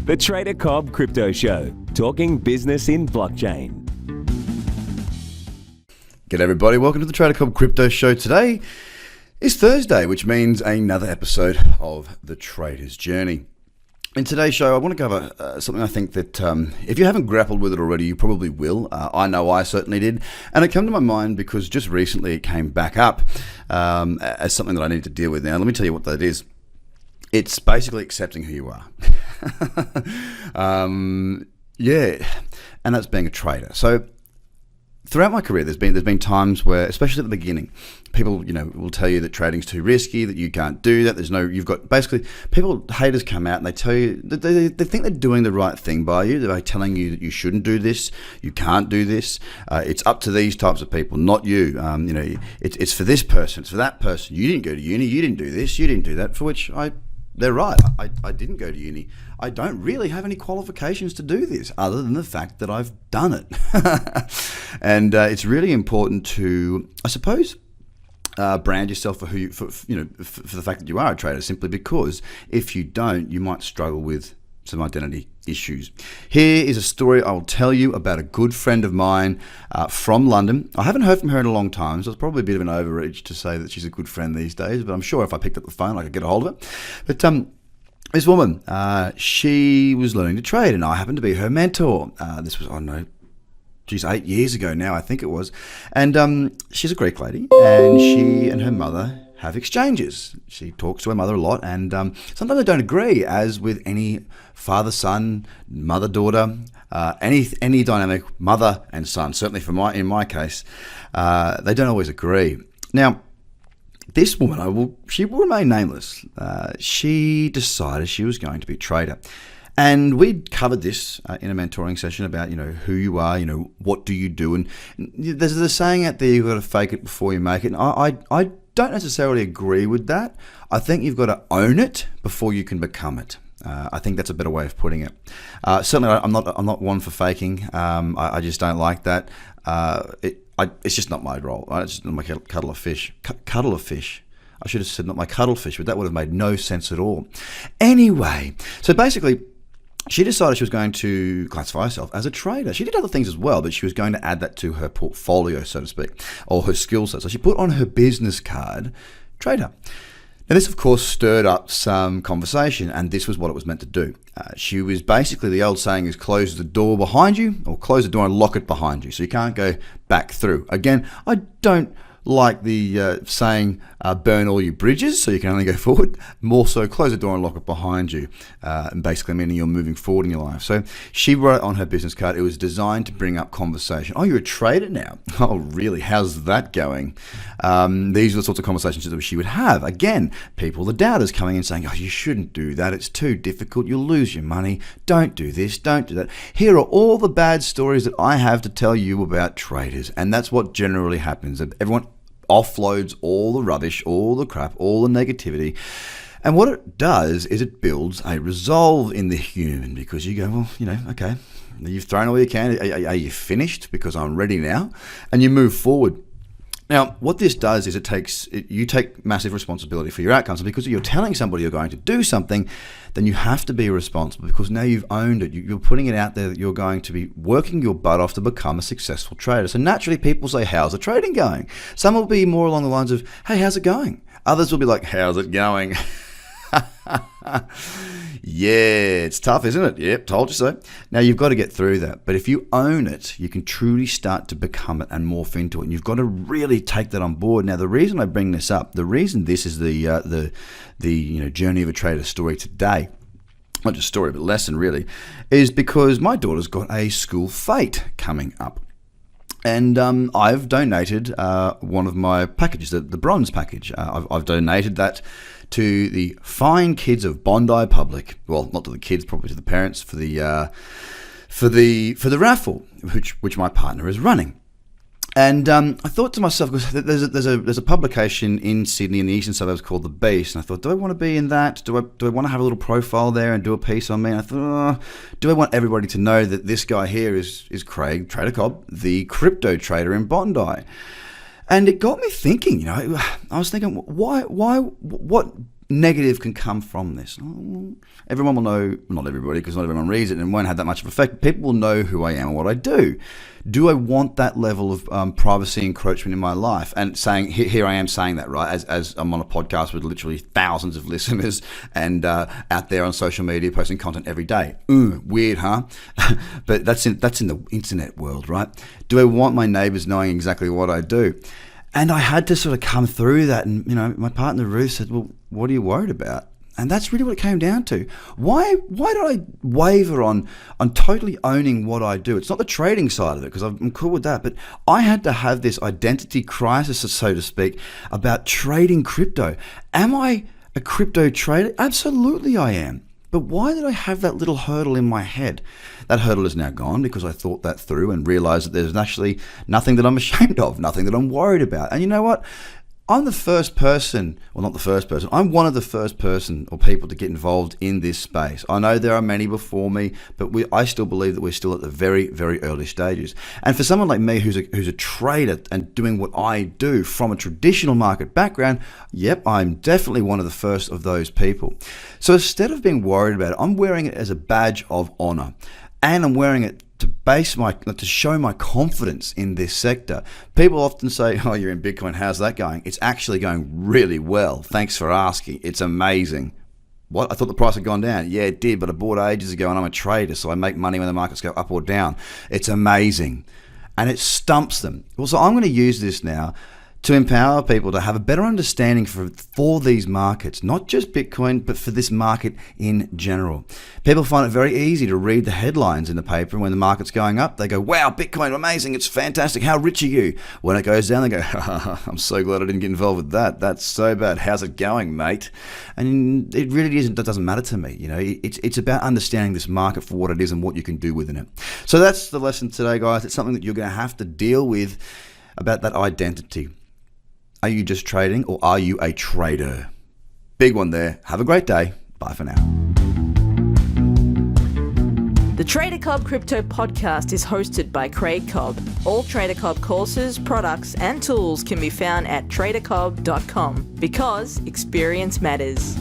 The Trader Cobb Crypto Show, talking business in blockchain. G'day everybody, welcome to the Trader Cobb Crypto Show. Today is Thursday, which means another episode of The Trader's Journey. In today's show, I want to cover something I think that if you haven't grappled with it already, you probably will. I know I certainly did. And it came to my mind because just recently it came back up as something that I need to deal with. Now, let me tell you what that is. It's basically accepting who you are. Yeah, and that's being a trader. So throughout my career, there's been times where, especially at the beginning, people will tell you that trading's too risky, that you can't do that. You've got basically haters come out and they tell you that they think they're doing the right thing by you. They're telling you that you shouldn't do this, you can't do this. It's up to these types of people, not you. It's for this person, it's for that person. You didn't go to uni, you didn't do this, you didn't do that. For which they're right. I didn't go to uni. I don't really have any qualifications to do this other than the fact that I've done it. And it's really important to, I suppose, brand yourself for for the fact that you are a trader, simply because if you don't, you might struggle with some identity issues. Here is a story I will tell you about a good friend of mine from London. I haven't heard from her in a long time, so it's probably a bit of an overreach to say that she's a good friend these days, but I'm sure if I picked up the phone I could get a hold of her. But this woman, she was learning to trade and I happened to be her mentor. This was, 8 years ago now, I think it was. And she's a Greek lady, and she and her mother have exchanges. She talks to her mother a lot, and sometimes they don't agree, as with any father-son, mother-daughter, any dynamic, mother and son. Certainly in my case, they don't always agree. Now, this woman, she will remain nameless. She decided she was going to be a trader. And we'd covered this in a mentoring session about, who you are, what do you do? And there's a saying out there, you've got to fake it before you make it. And I don't necessarily agree with that. I think you've got to own it before you can become it. I think that's a better way of putting it. Certainly, I'm not one for faking. I just don't like that. It's just not my role. Right? It's just not my cuddle of fish. Cuddle of fish. I should have said not my cuddlefish, but that would have made no sense at all. Anyway, so basically, she decided she was going to classify herself as a trader. She did other things as well, but she was going to add that to her portfolio, so to speak, or her skill set. So she put on her business card, trader. Now, this, of course, stirred up some conversation, and this was what it was meant to do. She was basically, the old saying is close the door behind you, or close the door and lock it behind you, so you can't go back through. Again, I don't like the saying, burn all your bridges so you can only go forward. More so, close the door and lock it behind you, and basically meaning you're moving forward in your life. So she wrote on her business card, it was designed to bring up conversation. Oh, you're a trader now? Oh, really? How's that going? These are the sorts of conversations that she would have. Again, the doubters coming in saying, oh, you shouldn't do that. It's too difficult. You'll lose your money. Don't do this. Don't do that. Here are all the bad stories that I have to tell you about traders. And that's what generally happens. Everyone offloads all the rubbish, all the crap, all the negativity. And what it does is it builds a resolve in the human, because you go, well, okay, you've thrown all you can. Are you finished? Because I'm ready now. And you move forward. Now, what this does is you take massive responsibility for your outcomes. And because you're telling somebody you're going to do something, then you have to be responsible, because now you've owned it. You're putting it out there that you're going to be working your butt off to become a successful trader. So naturally, people say, how's the trading going? Some will be more along the lines of, hey, how's it going? Others will be like, how's it going? Yeah, it's tough, isn't it? Yep, told you so. Now, you've got to get through that. But if you own it, you can truly start to become it and morph into it. And you've got to really take that on board. Now, the reason I bring this up, the reason this is the journey of a trader story today, not just story, but lesson really, is because my daughter's got a school fete coming up. And I've donated one of my packages, the bronze package. I've donated that to the fine kids of Bondi Public. Well, not to the kids, probably to the parents, for the raffle, which my partner is running. And I thought to myself, because there's a publication in Sydney in the eastern suburbs called The Beast, and I thought, do I want to be in that? Do I want to have a little profile there and do a piece on me? And I thought, do I want everybody to know that this guy here is Craig Trader Cobb, the crypto trader in Bondi? And it got me thinking. I was thinking, what negative can come from this? Everyone will know, not everybody, because not everyone reads it and won't have that much of effect. People will know who I am and what I do. Do I want that level of privacy encroachment in my life? And saying, here I am saying that, right? As I'm on a podcast with literally thousands of listeners and out there on social media posting content every day. Weird, huh? But that's in the internet world, right? Do I want my neighbors knowing exactly what I do? And I had to sort of come through that. And, my partner Ruth said, well, what are you worried about? And that's really what it came down to. Why did I waver on totally owning what I do? It's not the trading side of it, because I'm cool with that. But I had to have this identity crisis, so to speak, about trading crypto. Am I a crypto trader? Absolutely I am. But why did I have that little hurdle in my head? That hurdle is now gone because I thought that through and realized that there's actually nothing that I'm ashamed of, nothing that I'm worried about. And you know what? I'm the first person, well, not the first person, I'm one of the first person or people to get involved in this space. I know there are many before me, but I still believe that we're still at the very, very early stages. And for someone like me who's a trader and doing what I do from a traditional market background, yep, I'm definitely one of the first of those people. So instead of being worried about it, I'm wearing it as a badge of honor. And I'm wearing it to show my confidence in this sector. People often say, oh, you're in Bitcoin, how's that going? It's actually going really well. Thanks for asking. It's amazing. What? I thought the price had gone down. Yeah, it did, but I bought ages ago and I'm a trader, so I make money when the markets go up or down. It's amazing. And it stumps them. Well, so I'm going to use this now to empower people to have a better understanding for these markets, not just Bitcoin, but for this market in general. People find it very easy to read the headlines in the paper, and when the market's going up, they go, wow, Bitcoin, amazing, it's fantastic, how rich are you? When it goes down, they go, I'm so glad I didn't get involved with that. That's so bad. How's it going, mate? And it really isn't, that doesn't matter to me. It's about understanding this market for what it is and what you can do within it. So that's the lesson today, guys. It's something that you're going to have to deal with about that identity. Are you just trading or are you a trader? Big one there. Have a great day. Bye for now. The Trader Cobb Crypto Podcast is hosted by Craig Cobb. All Trader Cobb courses, products, and tools can be found at tradercobb.com because experience matters.